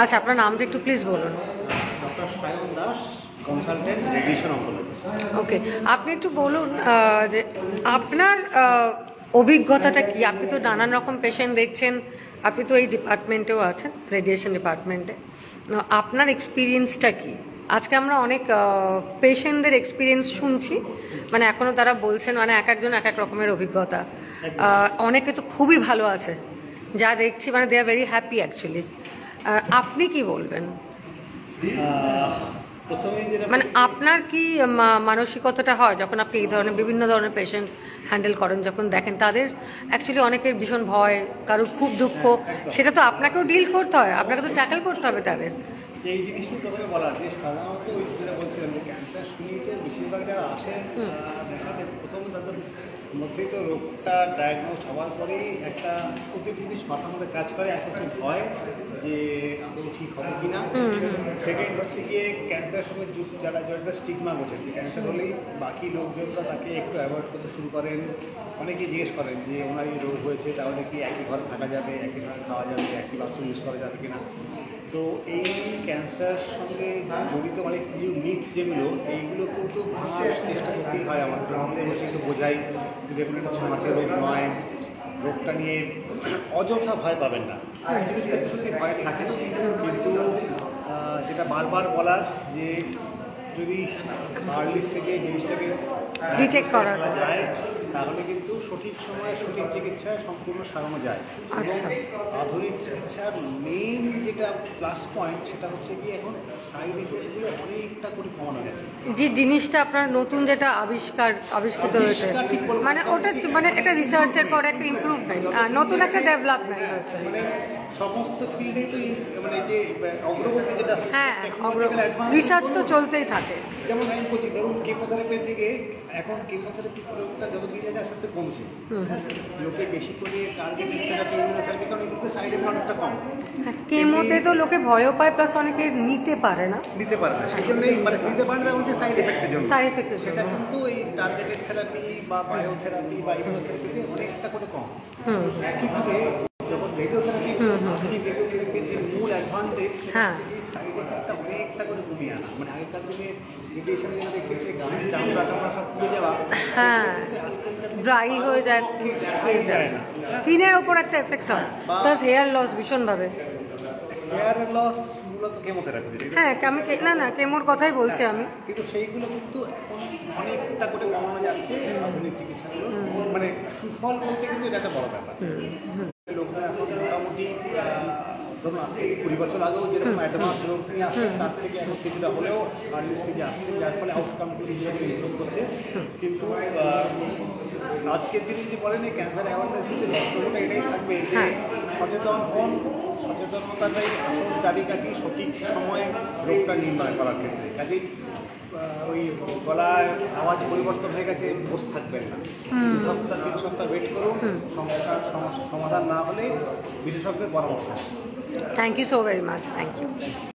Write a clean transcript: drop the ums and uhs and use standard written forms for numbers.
আচ্ছা, আপনার নামটা একটু প্লিজ বলুন। Doctor Sayan Das, consultant radiation oncologist. Okay, আপনি একটু বলুন যে আপনার অভিজ্ঞতাটা কি? আপনি তো নানান রকম পেশেন্ট দেখছেন, আপনি তো এই ডিপার্টমেন্টেও আছেন, রেডিয়েশন ডিপার্টমেন্টে। আপনার এক্সপিরিয়েন্সটা কি? আজকে আমরা অনেক পেশেন্টদের এক্সপিরিয়েন্স শুনছি, মানে এখনও তারা বলছেন, মানে এক একজন এক এক রকমের অভিজ্ঞতা। অনেকে তো খুবই ভালো আছে, যা দেখছি, মানে দে আর ভেরি হ্যাপি অ্যাকচুয়ালি। আপনি কি বলবেন? মানে আপনার কি মানসিকতাটা হয় যখন আপনি এই ধরনের বিভিন্ন ধরনের পেশেন্ট হ্যান্ডেল করেন, যখন দেখেন তাদের অ্যাকচুয়ালি অনেকের ভীষণ ভয়, কারোর খুব দুঃখ, সেটা তো আপনাকেও ডিল করতে হয়, আপনাকে তো ট্যাকেল করতে হবে তাদের। এই জিনিসটা প্রথমে বলার যে সাধারণত ওই যেটা বলছিলাম যে ক্যান্সার শুনিয়েছে বেশিরভাগ যারা আসেন দেখাতে প্রথম তাদের মধ্যেই তো রোগটা ডায়াগনোজ হওয়ার পরেই একটা প্রত্যেক জিনিস মাথার মধ্যে কাজ করে। এক হচ্ছে ভয় যে আদৌ ঠিক হবে কি না, সেকেন্ড হচ্ছে গিয়ে ক্যান্সারের সঙ্গে যারা জড়িত স্টিগমা বলছেন যে ক্যান্সার হলেই বাকি লোকজনরা তাকে একটু অ্যাভয়েড করতে শুরু করেন। অনেকেই জিজ্ঞেস করেন যে ওনার এই রোগ হয়েছে, তাহলে কি একই ঘরে থাকা যাবে, একই ঘরে খাওয়া যাবে, একই বাথরুম ইউজ করা যাবে কিনা। তো এই ক্যান্সার সঙ্গে জড়িত অনেক কিছু মিথ যেগুলো, এইগুলো কিন্তু ভাঙার চেষ্টা করতেই হয়। আমাদের বসে একটু বোঝাই যে দেখুন এটা সমাজের রোগ নয়, রোগটা নিয়ে অযথা ভয় পাবেন না। কিছু কিছু ক্ষেত্রে সত্যি ভয় থাকে, কিন্তু যেটা বারবার বলার যে যদি আর্লি স্টেজে জিনিসটাকে ডিটেক্ট করা যায় তাহলে কিন্তু সঠিক সময়ে সঠিক চিকিৎসায় সম্পূর্ণ সারানো যায়। এবং আধুনিক চিকিৎসার মেইন যেটা প্লাস পয়েন্ট সেটা হচ্ছে কি এখন সাইড ইফেক্টগুলো অনেকটা করে কমানো গেছে। যে জিনিসটা আপনার নতুন যেটা আবিষ্কৃত হয়েছে, মানে ওটা মানে একটা রিসার্চের পর একটা ইমপ্রুভমেন্ট, নতুন একটা ডেভেলপমেন্ট হয়েছে। মানে সমস্ত ফিল্ডেই তো মানে যে অগ্রগতি যেটা, হ্যাঁ, রিসার্চ তো চলতেই থাকে। যেমন আমি বলছি ধরুন কেমোথেরাপির দিকে এখন কেমোথেরাপি প্রয়োগটা যত দিকে যাচ্ছে আস্তে আস্তে কমছে। লোকে বেশি করে টার্গেটেড থেরাপি, ইমিউনোথেরাপি, কারণ এগুলোতে সাইড এফেক্ট অনেকটা কম। কেমোতে তো লোকে ভয়ও পায়, প্লাস অনেকে নিতে পারে না। সেই জন্যই মানে নিতে পারে না, বলতে সাইড এফেক্টের জন্য। সাইড এফেক্টের জন্য সেটা কিন্তু এই টার্গেটেড থেরাপি বা বায়োথেরাপি বা ইমিউনোথেরাপিতে অনেকটা করে কম। একইভাবে যখন রেডিওথেরাপি, রেডিওথেরাপির যে মূল অ্যাডভান্টেজ সেটা হচ্ছে কি সাইড এফেক্টটা অনেকটা করে কমিয়ে আনা। মানে আগেকার দিনে রেডিয়েশনে যেটা দেখতেছে গায়ের চামড়াটা সব পুড়ে যাওয়া, ড্রাই হয়ে যায়, যায় না, স্কিনের ওপর একটা এফেক্ট হয়, প্লাস হেয়ার লস ভীষণভাবে। হেয়ার লস মূলত কেমোথেরাপি। হ্যাঁ, আমি না কেমোর কথাই বলছি আমি। কিন্তু সেইগুলো কিন্তু এখন অনেকটা করে কমানো যাচ্ছে আধুনিক চিকিৎসাগুলো। মানে সুফল বলতে কিন্তু এটা একটা বড় ব্যাপার। লোকরা এখন মোটামুটি ধরুন আজ থেকে 20 বছর আগেও যেরকম অ্যাডভান্স রোগ নিয়ে আসছেন, তার থেকে এখন কিছুটা হলেও আর্লি স্টেজে আসছে, যার ফলে আউটকামগুলো হিসেবে ইমপ্রুভ করছে। কিন্তু আজকের দিনে যদি বলেন এই ক্যান্সার অ্যাওয়ারনেস যদি বক্তব্যটা এটাই থাকবে যে সচেতন হন, সচেতনতাটাই আসল চাবিকাঠি সঠিক সময়ে রোগটা নির্ণয় করার ক্ষেত্রে। কাজেই ওই গলায় আওয়াজ পরিবর্তন হয়ে গেছে বসে থাকবেন না, 2 সপ্তাহ ওয়েট করুন। সমস্যার সমাধান না হলে বিশেষজ্ঞের পরামর্শ। Thank you so very much, thank you.